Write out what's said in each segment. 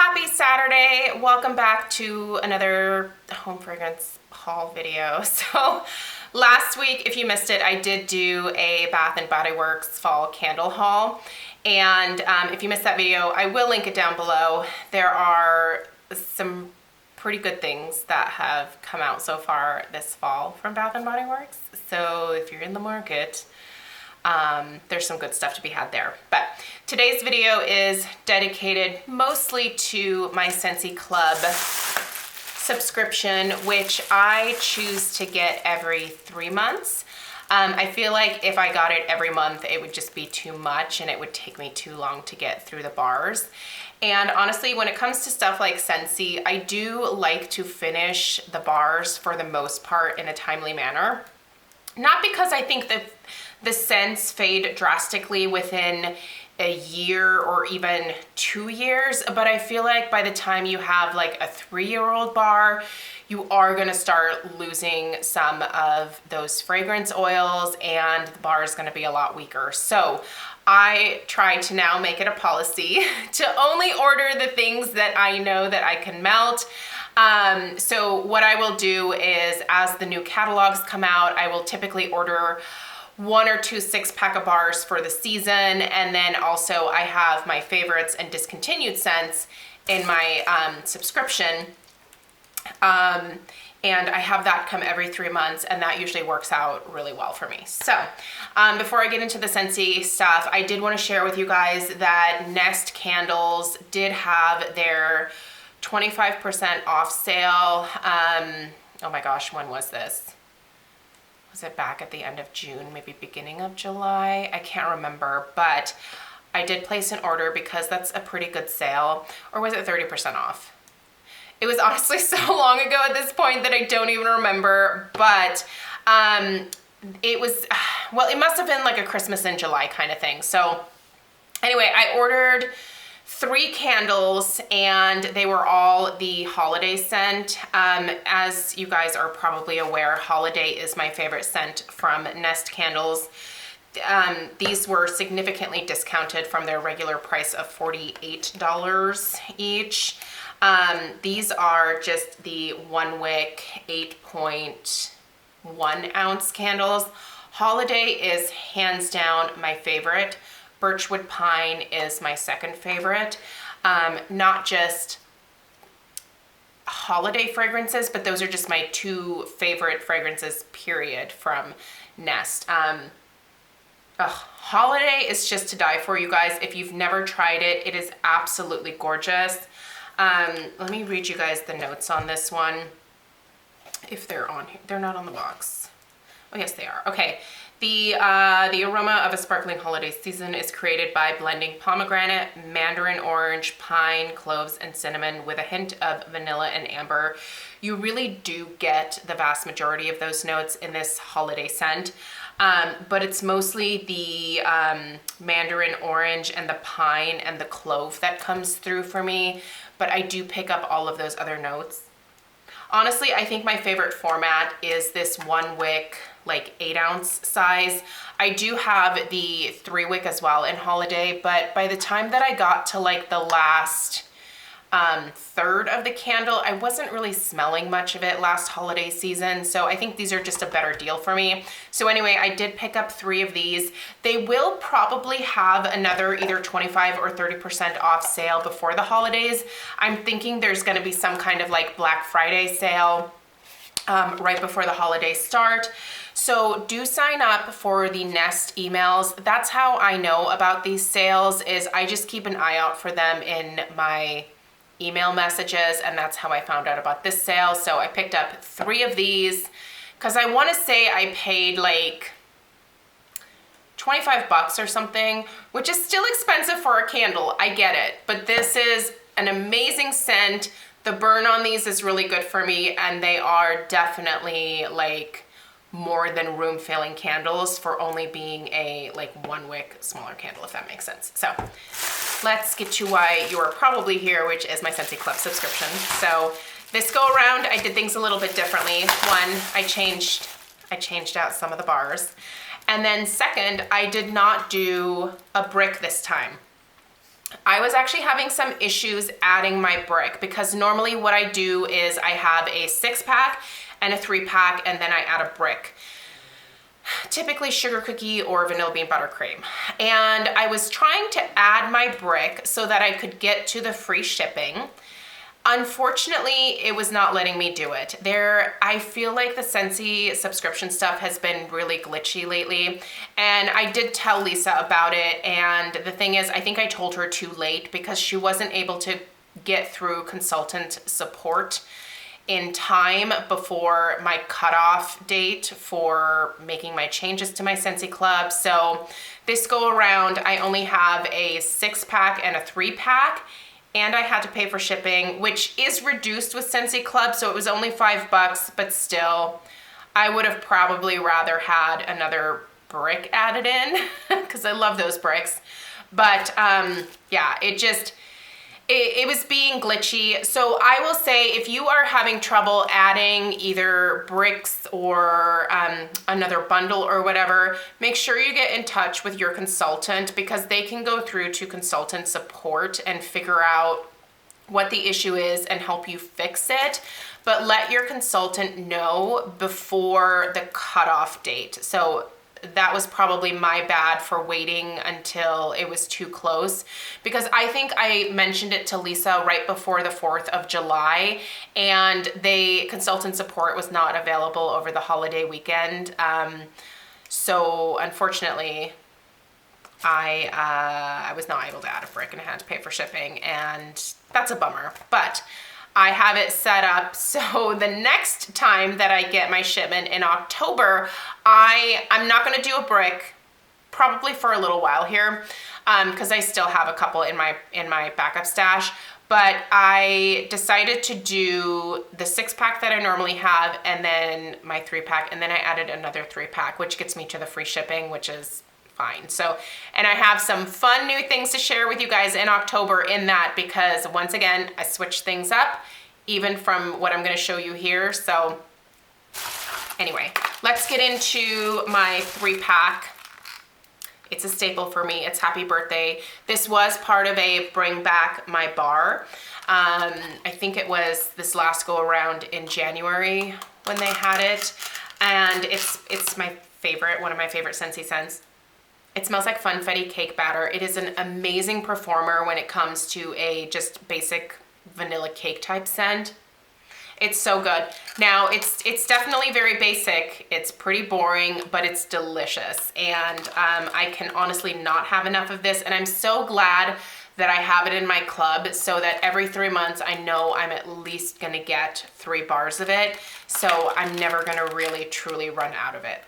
Happy Saturday. Welcome back to another home fragrance haul video. So last week, if you missed it, I did do a Bath & Body Works fall candle haul. And if you missed that video, I will link it down below. There are some pretty good things that have come out so far this fall from Bath & Body Works. So if you're in the market, there's some good stuff to be had there. But today's video is dedicated mostly to my Scentsy Club subscription, which I choose to get every 3 months. I feel like if I got it every month, it would just be too much and it would take me too long to get through the bars. And honestly, when it comes to stuff like Scentsy, I do like to finish the bars for the most part in a timely manner. Not because I think that the scents fade drastically within a year or even 2 years, but I feel like by the time you have like a 3-year-old bar, you are gonna start losing some of those fragrance oils and the bar is gonna be a lot weaker. So I try to now make it a policy to only order the things that I know that I can melt. So what I will do is, as the new catalogs come out, I will typically order 1 or 2 6-pack of bars for the season, and then also I have my favorites and discontinued scents in my subscription, and I have that come every 3 months, and that usually works out really well for me. So before I get into the Scentsy stuff, I did want to share with you guys that Nest Candles did have their 25% off sale. Oh my gosh, when was this? Was it back at the end of June, maybe beginning of July? I can't remember, but I did place an order because that's a pretty good sale. Or was it 30% off? It was honestly so long ago at this point that I don't even remember, but it was, well, it must have been like a Christmas in July kind of thing. So anyway, I ordered 3 candles and they were all the holiday scent. As you guys are probably aware, holiday is my favorite scent from Nest Candles. These were significantly discounted from their regular price of $48 each. These are just the 1 wick 8.1 ounce candles. Holiday is hands down my favorite. Birchwood Pine is my second favorite. Not just holiday fragrances, but those are just my 2 favorite fragrances, period, from Nest. Holiday is just to die for, you guys. If you've never tried it, it is absolutely gorgeous. Let me read you guys the notes on this one, if they're on here. They're not on the box. Oh, yes, they are. Okay. The aroma of a sparkling holiday season is created by blending pomegranate, mandarin orange, pine, cloves, and cinnamon with a hint of vanilla and amber. You really do get the vast majority of those notes in this holiday scent, but it's mostly the mandarin orange and the pine and the clove that comes through for me, but I do pick up all of those other notes. Honestly, I think my favorite format is this 1 wick, like 8 ounce size. I do have the 3 wick as well in holiday, but by the time that I got to like the last third of the candle, I wasn't really smelling much of it last holiday season. So I think these are just a better deal for me. So anyway, I did pick up 3 of these. They will probably have another either 25 or 30% off sale before the holidays. I'm thinking there's gonna be some kind of like Black Friday sale right before the holidays start. So do sign up for the Nest emails. That's how I know about these sales, is I just keep an eye out for them in my email messages, and that's how I found out about this sale. So I picked up 3 of these because I want to say I paid like 25 bucks or something, which is still expensive for a candle. I get it, but this is an amazing scent. The burn on these is really good for me, and they are definitely like more than room filling candles for only being a like 1 wick smaller candle, if that makes sense. So let's get to why you're probably here, which is my Scentsy Club subscription. So this go around, I did things a little bit differently. 1, I changed out some of the bars. And then second, I did not do a brick this time. I was actually having some issues adding my brick because normally what I do is I have a 6-pack and a 3-pack and then I add a brick. Typically sugar cookie or vanilla bean buttercream. And I was trying to add my brick so that I could get to the free shipping. Unfortunately, it was not letting me do it. I feel like the Scentsy subscription stuff has been really glitchy lately, and I did tell Lisa about it, and the thing is, I think I told her too late because she wasn't able to get through consultant support in time before my cutoff date for making my changes to my Scentsy Club. So this go around, I only have a 6-pack and a 3-pack, and I had to pay for shipping, which is reduced with Scentsy Club, so it was only $5, but still, I would have probably rather had another brick added in, because I love those bricks. But yeah, it was being glitchy. So I will say, if you are having trouble adding either bricks or another bundle or whatever, make sure you get in touch with your consultant, because they can go through to consultant support and figure out what the issue is and help you fix it. But let your consultant know before the cutoff date. So that was probably my bad for waiting until it was too close, because I think I mentioned it to Lisa right before the 4th of July, and consultant support was not available over the holiday weekend. So unfortunately, I was not able to add a brick and I had to pay for shipping, and that's a bummer. But I have it set up so the next time that I get my shipment in October, I'm not going to do a brick, probably for a little while here, because I still have a couple in my backup stash. But I decided to do the 6-pack that I normally have, and then my 3-pack, and then I added another 3-pack, which gets me to the free shipping, which is fine. So, and I have some fun new things to share with you guys in October in that, because once again, I switched things up, even from what I'm going to show you here. So anyway, let's get into my 3-pack. It's a staple for me. It's Happy Birthday. This was part of a Bring Back My Bar. I think it was this last go around in January when they had it. And it's my favorite, one of my favorite Scentsy scents. It smells like funfetti cake batter. It is an amazing performer when it comes to a just basic vanilla cake type scent. It's so good. Now, it's definitely very basic. It's pretty boring, but it's delicious. And I can honestly not have enough of this. And I'm so glad that I have it in my club, so that every 3 months I know I'm at least gonna get 3 bars of it. So I'm never gonna really truly run out of it.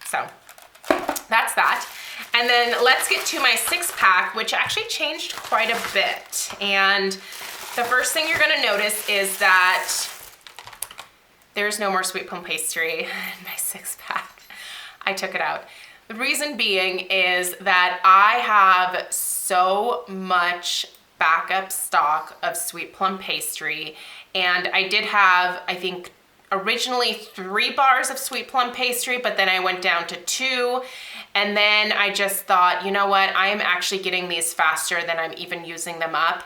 So that's that. And then let's get to my 6-pack, which actually changed quite a bit. And the first thing you're gonna notice is that there's no more sweet plum pastry in my 6-pack. I took it out. The reason being is that I have so much backup stock of sweet plum pastry, and I did have, I think, originally 3 bars of sweet plum pastry, but then I went down to 2, and then I just thought, you know what, I am actually getting these faster than I'm even using them up.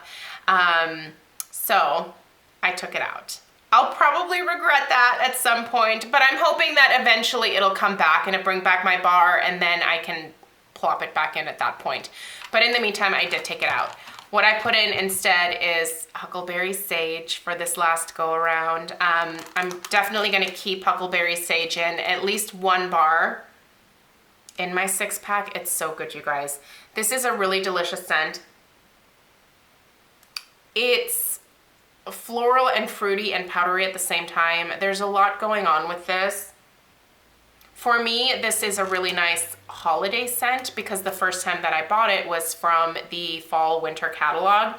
So I took it out. I'll probably regret that at some point, but I'm hoping that eventually it'll come back and it'll bring back my bar, and then I can plop it back in at that point. But in the meantime, I did take it out. What I put in instead is Huckleberry Sage for this last go around. I'm definitely gonna keep Huckleberry Sage in at least 1 bar in my 6-pack. It's so good, you guys. This is a really delicious scent. It's floral and fruity and powdery at the same time. There's a lot going on with this. For me, this is a really nice holiday scent, because the first time that I bought it was from the fall winter catalog,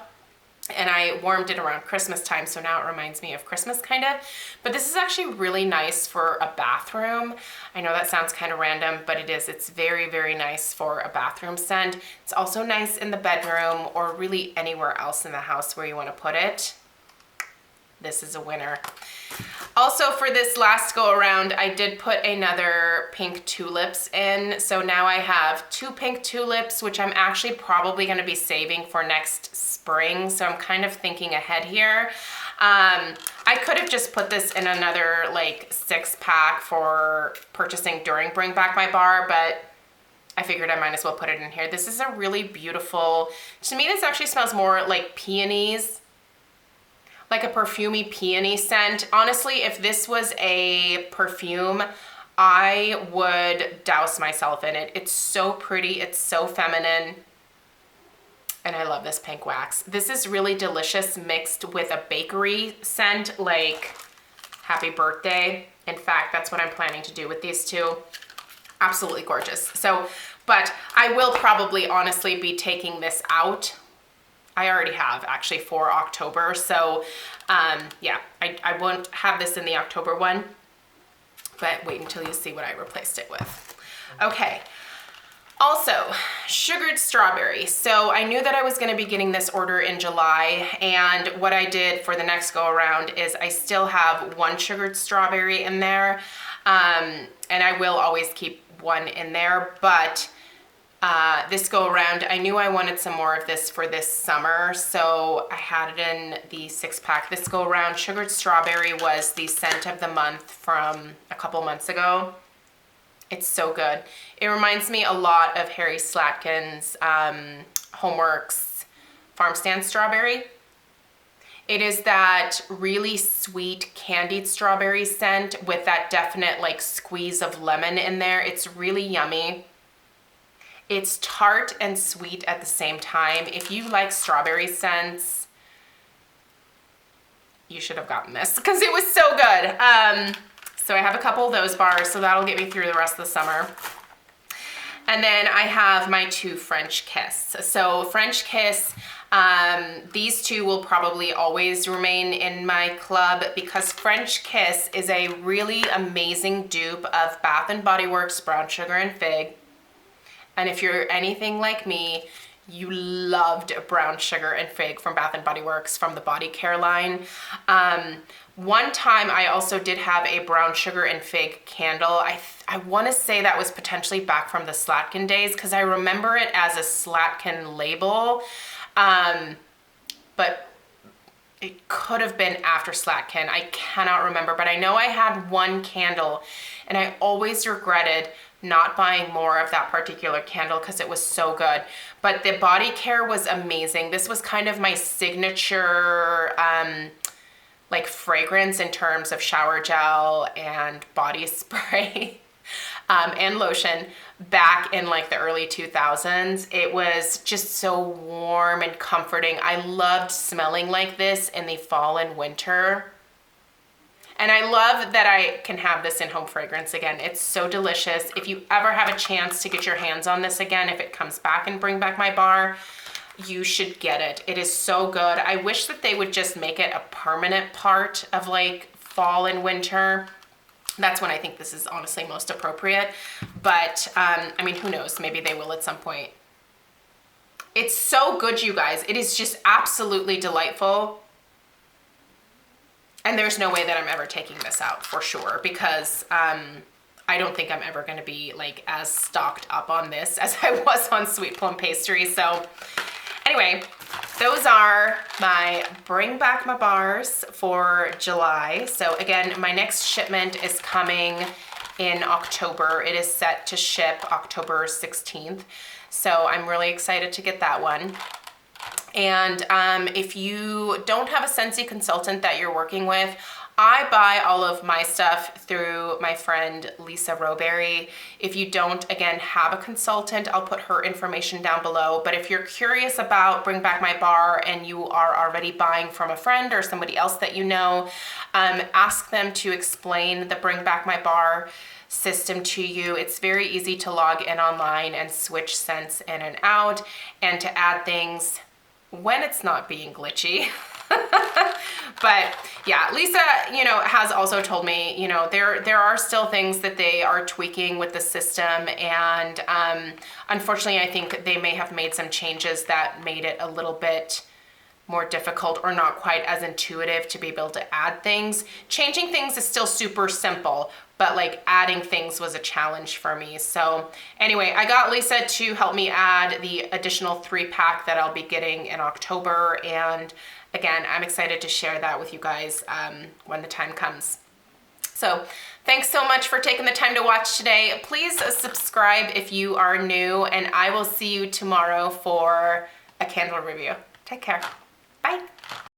and I warmed it around Christmas time, so now it reminds me of Christmas kind of. But this is actually really nice for a bathroom. I know that sounds kind of random, but it is. It's very, very nice for a bathroom scent. It's also nice in the bedroom or really anywhere else in the house where you want to put it. This is a winner. Also for this last go around, I did put another pink tulips in. So now I have 2 pink tulips, which I'm actually probably gonna be saving for next spring. So I'm kind of thinking ahead here. I could have just put this in another like 6-pack for purchasing during Bring Back My Bar, but I figured I might as well put it in here. This is a really beautiful, to me this actually smells more like peonies, like a perfumey peony scent. Honestly, if this was a perfume, I would douse myself in it. It's so pretty, it's so feminine, and I love this pink wax. This is really delicious mixed with a bakery scent like Happy Birthday. In fact, that's what I'm planning to do with these two. Absolutely gorgeous. So, but I will probably honestly be taking this out. I already have actually for October. So yeah, I won't have this in the October one, but wait until you see what I replaced it with. Okay. Also, sugared strawberry. So I knew that I was gonna be getting this order in July, and what I did for the next go around is I still have 1 sugared strawberry in there, and I will always keep 1 in there, but this go around, I knew I wanted some more of this for this summer, so I had it in the 6-pack. This go around, sugared strawberry was the scent of the month from a couple months ago. It's so good. It reminds me a lot of Harry Slatkin's Homeworks Farm Stand Strawberry. It is that really sweet candied strawberry scent with that definite like squeeze of lemon in there. It's really yummy. It's tart and sweet at the same time. If you like strawberry scents, you should have gotten this because it was so good. So I have a couple of those bars, so that'll get me through the rest of the summer. And then I have my 2 French Kiss. So French Kiss, these 2 will probably always remain in my club because French Kiss is a really amazing dupe of Bath & Body Works Brown Sugar and Fig. And if you're anything like me, you loved Brown Sugar and Fig from Bath & Body Works from the body care line. One time I also did have a Brown Sugar and Fig candle. I want to say that was potentially back from the Slatkin days because I remember it as a Slatkin label, but it could have been after Slatkin. I cannot remember, but I know I had 1 candle and I always regretted not buying more of that particular candle because it was so good. But the body care was amazing. This was kind of my signature like fragrance in terms of shower gel and body spray and lotion back in like the early 2000s. It was just so warm and comforting. I loved smelling like this in the fall and winter. And I love that I can have this in home fragrance again. It's so delicious. If you ever have a chance to get your hands on this again, if it comes back and Bring Back My Bar, you should get it. It is so good. I wish that they would just make it a permanent part of like fall and winter. That's when I think this is honestly most appropriate. But I mean, who knows? Maybe they will at some point. It's so good, you guys. It is just absolutely delightful. And there's no way that I'm ever taking this out for sure because I don't think I'm ever going to be like as stocked up on this as I was on Sweet Plum Pastry. So anyway, those are my Bring Back My Bars for July. So again, my next shipment is coming in October. It is set to ship October 16th. So I'm really excited to get that one. And if you don't have a Scentsy consultant that you're working with, I buy all of my stuff through my friend Lisa Roberry. If you don't, again, have a consultant, I'll put her information down below. But if you're curious about Bring Back My Bar and you are already buying from a friend or somebody else that you know, ask them to explain the Bring Back My Bar system to you. It's very easy to log in online and switch scents in and out and to add things when it's not being glitchy. But yeah, Lisa, you know, has also told me, you know, there are still things that they are tweaking with the system, and unfortunately, I think they may have made some changes that made it a little bit more difficult or not quite as intuitive to be able to add things. Changing things is still super simple, but like adding things was a challenge for me. So anyway, I got Lisa to help me add the additional 3-pack that I'll be getting in October. And again, I'm excited to share that with you guys when the time comes. So thanks so much for taking the time to watch today. Please subscribe if you are new, and I will see you tomorrow for a candle review. Take care. Bye.